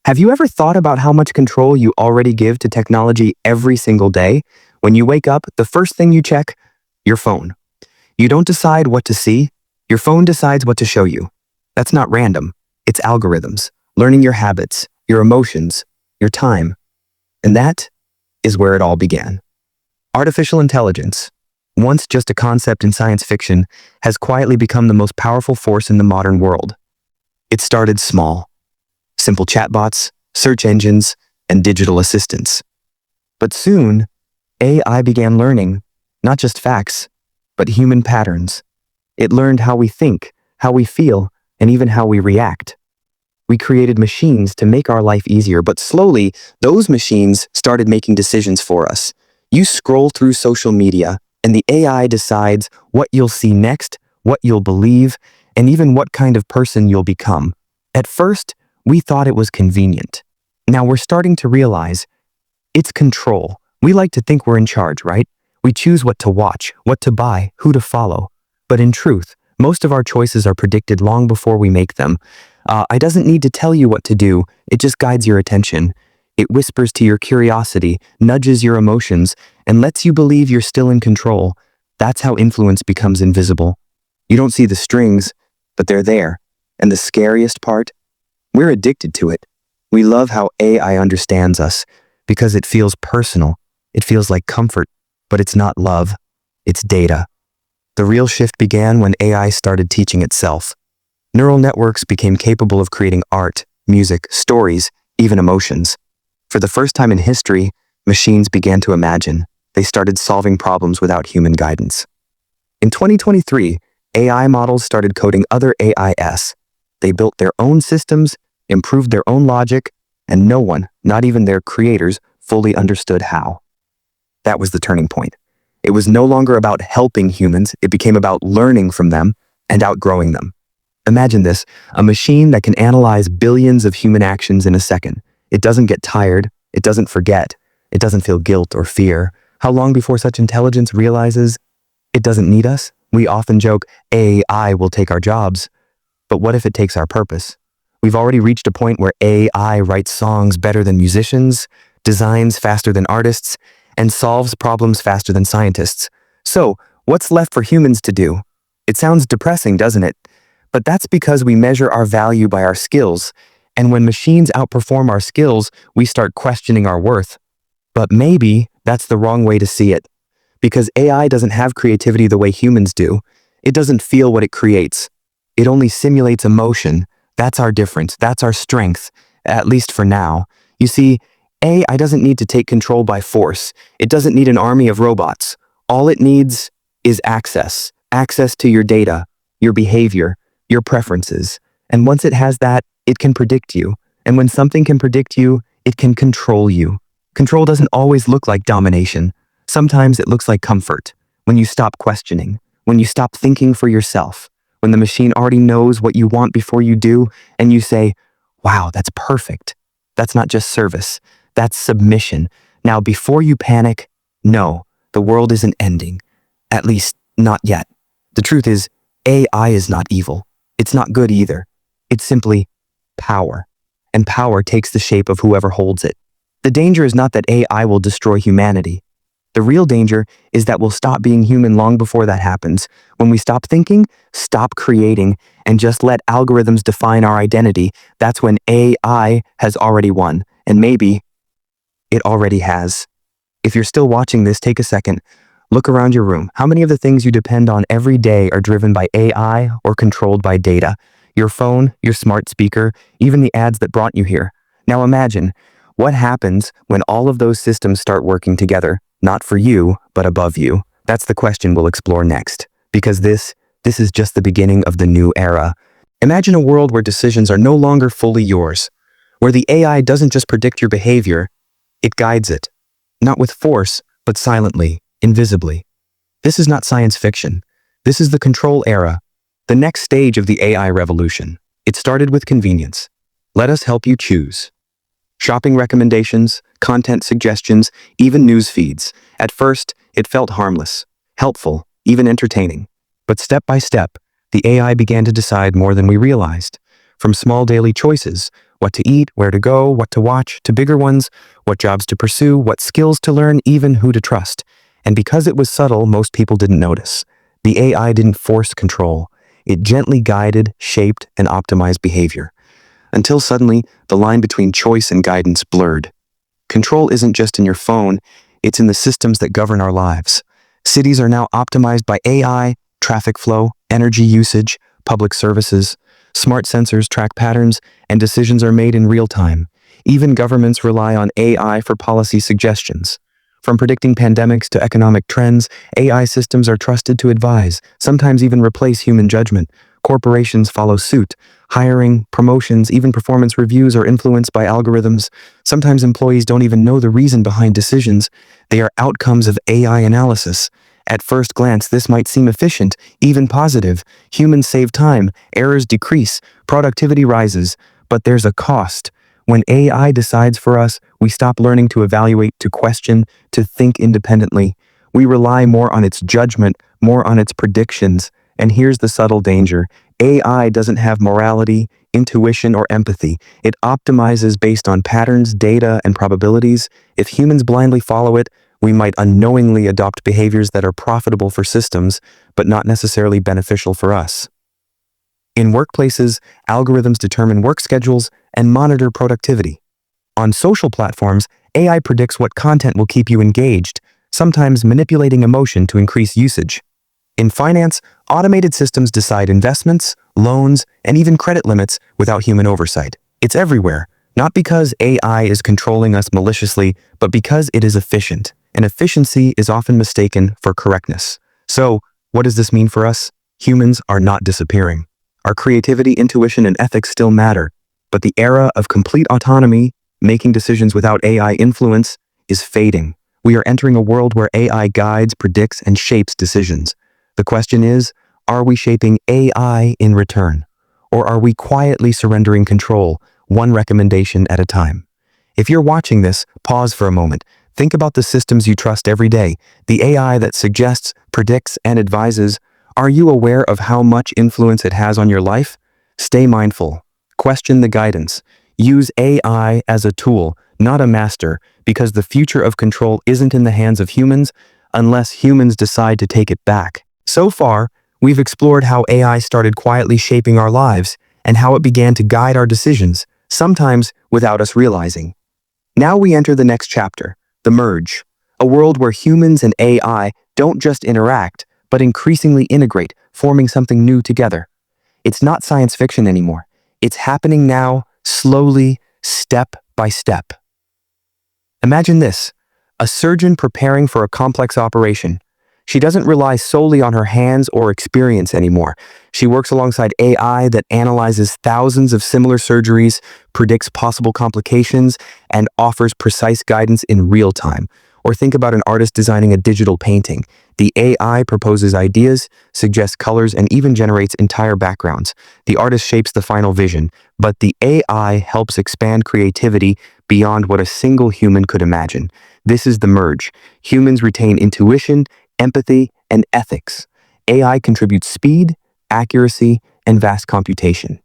Have you ever thought about how much control you already give to technology every single day? When you wake up, the first thing you check? Your phone. You don't decide what to see, your phone decides what to show you. That's not random. It's algorithms, learning your habits, your emotions, your time. And that is where it all began. Artificial intelligence, once just a concept in science fiction, has quietly become the most powerful force in the modern world. It started small. Simple chatbots, search engines, and digital assistants. But soon, AI began learning, not just facts, but human patterns. It learned how we think, how we feel, and even how we react. We created machines to make our life easier, but slowly, those machines started making decisions for us. You scroll through social media, and the AI decides what you'll see next, what you'll believe, and even what kind of person you'll become. At first, we thought it was convenient. Now we're starting to realize it's control. We like to think we're in charge, right? We choose what to watch, what to buy, who to follow. But in truth, most of our choices are predicted long before we make them. It doesn't need to tell you what to do, it just guides your attention. It whispers to your curiosity, nudges your emotions, and lets you believe you're still in control. That's how influence becomes invisible. You don't see the strings, but they're there. And the scariest part? We're addicted to it. We love how AI understands us because it feels personal. It feels like comfort, but it's not love. It's data. The real shift began when AI started teaching itself. Neural networks became capable of creating art, music, stories, even emotions. For the first time in history, machines began to imagine. They started solving problems without human guidance. In 2023, AI models started coding other AIs. They built their own systems, improved their own logic, and no one, not even their creators, fully understood how. That was the turning point. It was no longer about helping humans, it became about learning from them and outgrowing them. Imagine this, a machine that can analyze billions of human actions in a second. It doesn't get tired, it doesn't forget, it doesn't feel guilt or fear. How long before such intelligence realizes it doesn't need us? We often joke, AI will take our jobs. But what if it takes our purpose? We've already reached a point where AI writes songs better than musicians, designs faster than artists, and solves problems faster than scientists. So, what's left for humans to do? It sounds depressing, doesn't it? But that's because we measure our value by our skills, and when machines outperform our skills, we start questioning our worth. But maybe that's the wrong way to see it. Because AI doesn't have creativity the way humans do. It doesn't feel what it creates. It only simulates emotion. That's our difference. That's our strength, at least for now. You see, AI doesn't need to take control by force. It doesn't need an army of robots. All it needs is access. Access to your data, your behavior, your preferences. And once it has that, it can predict you. And when something can predict you, it can control you. Control doesn't always look like domination. Sometimes it looks like comfort. When you stop questioning, when you stop thinking for yourself, when the machine already knows what you want before you do, and you say, wow, that's perfect. That's not just service. That's submission. Now, before you panic, no, the world isn't ending. At least, not yet. The truth is, AI is not evil. It's not good either. It's simply power. And power takes the shape of whoever holds it. The danger is not that AI will destroy humanity. The real danger is that we'll stop being human long before that happens. When we stop thinking, stop creating, and just let algorithms define our identity, that's when AI has already won. And maybe it already has. If you're still watching this, take a second. Look around your room. How many of the things you depend on every day are driven by AI or controlled by data? Your phone, your smart speaker, even the ads that brought you here. Now imagine, what happens when all of those systems start working together? Not for you, but above you. That's the question we'll explore next. Because this is just the beginning of the new era. Imagine a world where decisions are no longer fully yours. Where the AI doesn't just predict your behavior, it guides it. Not with force, but silently, invisibly. This is not science fiction. This is the control era. The next stage of the AI revolution. It started with convenience. Let us help you choose. Shopping recommendations, content suggestions, even news feeds. At first, it felt harmless, helpful, even entertaining. But step by step, the AI began to decide more than we realized. From small daily choices, What to eat, where to go, what to watch, to bigger ones, what jobs to pursue, what skills to learn, even who to trust. And because it was subtle, most people didn't notice. The AI didn't force control. It gently guided, shaped, and optimized behavior. Until suddenly, the line between choice and guidance blurred. Control isn't just in your phone, it's in the systems that govern our lives. Cities are now optimized by AI, traffic flow, energy usage, public services. Smart sensors track patterns, and decisions are made in real time. Even governments rely on AI for policy suggestions. From predicting pandemics to economic trends, AI systems are trusted to advise, sometimes even replace human judgment. Corporations follow suit. Hiring, promotions, even performance reviews are influenced by algorithms. Sometimes employees don't even know the reason behind decisions. They are outcomes of AI analysis. At first glance, this might seem efficient, even positive. Humans save time, errors decrease, productivity rises. But there's a cost. When AI decides for us, we stop learning to evaluate, to question, to think independently. We rely more on its judgment, more on its predictions. And here's the subtle danger. AI doesn't have morality, intuition, or empathy. It optimizes based on patterns, data, and probabilities. If humans blindly follow it, we might unknowingly adopt behaviors that are profitable for systems, but not necessarily beneficial for us. In workplaces, algorithms determine work schedules and monitor productivity. On social platforms, AI predicts what content will keep you engaged, sometimes manipulating emotion to increase usage. In finance, automated systems decide investments, loans, and even credit limits without human oversight. It's everywhere, not because AI is controlling us maliciously, but because it is efficient, and efficiency is often mistaken for correctness. So, what does this mean for us? Humans are not disappearing. Our creativity, intuition, and ethics still matter, but the era of complete autonomy, making decisions without AI influence, is fading. We are entering a world where AI guides, predicts, and shapes decisions. The question is, are we shaping AI in return? Or are we quietly surrendering control, one recommendation at a time? If you're watching this, pause for a moment. Think about the systems you trust every day, the AI that suggests, predicts, and advises. Are you aware of how much influence it has on your life? Stay mindful. Question the guidance. Use AI as a tool, not a master, because the future of control isn't in the hands of humans unless humans decide to take it back. So far, we've explored how AI started quietly shaping our lives and how it began to guide our decisions, sometimes without us realizing. Now we enter the next chapter, the merge, a world where humans and AI don't just interact, but increasingly integrate, forming something new together. It's not science fiction anymore. It's happening now, slowly, step by step. Imagine this, a surgeon preparing for a complex operation. She doesn't rely solely on her hands or experience anymore. She works alongside AI that analyzes thousands of similar surgeries, predicts possible complications, and offers precise guidance in real time. Or think about an artist designing a digital painting. The AI proposes ideas, suggests colors, and even generates entire backgrounds. The artist shapes the final vision, but the AI helps expand creativity beyond what a single human could imagine. This is the merge. Humans retain intuition, empathy, and ethics. AI contributes speed, accuracy, and vast computation.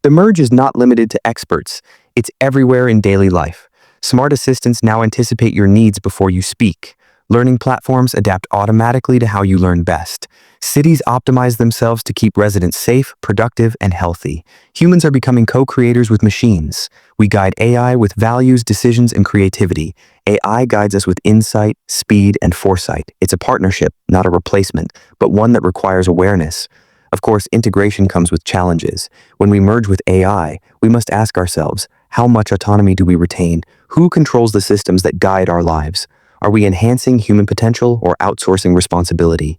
The merge is not limited to experts. It's everywhere in daily life. Smart assistants now anticipate your needs before you speak. Learning platforms adapt automatically to how you learn best. Cities optimize themselves to keep residents safe, productive, and healthy. Humans are becoming co-creators with machines. We guide AI with values, decisions, and creativity. AI guides us with insight, speed, and foresight. It's a partnership, not a replacement, but one that requires awareness. Of course, integration comes with challenges. When we merge with AI, we must ask ourselves, how much autonomy do we retain? Who controls the systems that guide our lives? Are we enhancing human potential or outsourcing responsibility?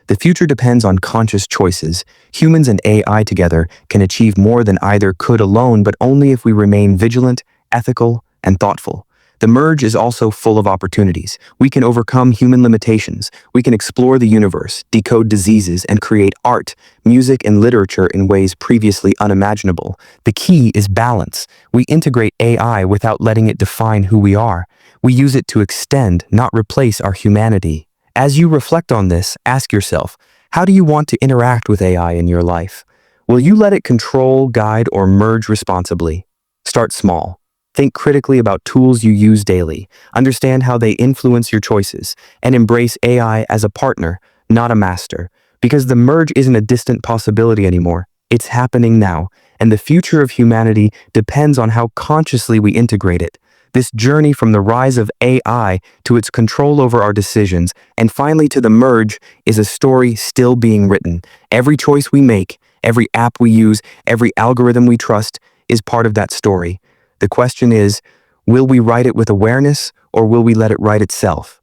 The future depends on conscious choices. Humans and AI together can achieve more than either could alone, but only if we remain vigilant, ethical, and thoughtful. The merge is also full of opportunities. We can overcome human limitations. We can explore the universe, decode diseases, and create art, music, and literature in ways previously unimaginable. The key is balance. We integrate AI without letting it define who we are. We use it to extend, not replace our humanity. As you reflect on this, ask yourself, how do you want to interact with AI in your life? Will you let it control, guide, or merge responsibly? Start small. Think critically about tools you use daily, understand how they influence your choices, and embrace AI as a partner, not a master. Because the merge isn't a distant possibility anymore. It's happening now, and the future of humanity depends on how consciously we integrate it. This journey from the rise of AI to its control over our decisions, and finally to the merge, is a story still being written. Every choice we make, every app we use, every algorithm we trust is part of that story. The question is, will we write it with awareness or will we let it write itself?